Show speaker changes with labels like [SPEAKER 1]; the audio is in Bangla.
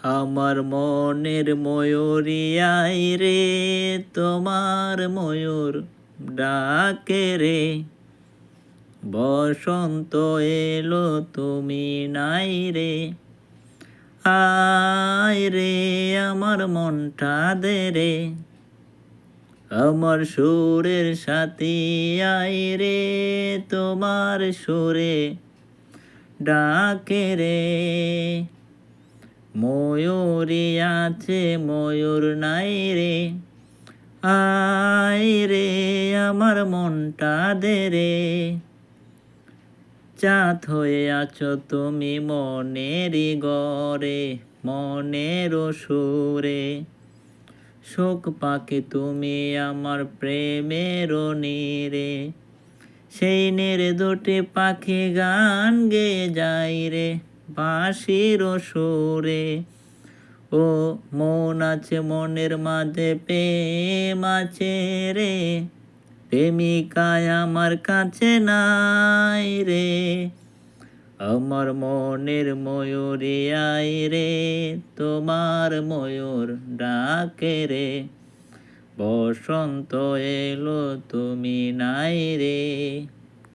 [SPEAKER 1] আমার মনের ময়ূরী আয় রে, তোমার ময়ূর ডাকে রে। বসন্ত এলো তুমি নাই রে, আয় রে আমার মনটা দে রে। আমার সুরের সাথী আয় রে, তোমার সুরে ডাকে রে। ময়ূরী আছে ময়ূর নাই রে, আয় রে আমার মনটা দে রে। চাঁদ হয়ে আছো তুমি মনেরই গড়ে, মনের সুরে। শোক পাখি তুমি আমার প্রেমের নীরে। সেই নীরে দুটি পাখি গান গেয়ে যায় রে, বাঁশির সুরে। ও মন আছে মনের মাঝে প্রেম আছে রে, প্রেমিকায় আমার কাছে নাই রে। আমার মনের ময়ূরী আয় রে, তোমার ময়ূর ডাকে রে। বসন্ত এলো তুমি নাই রে।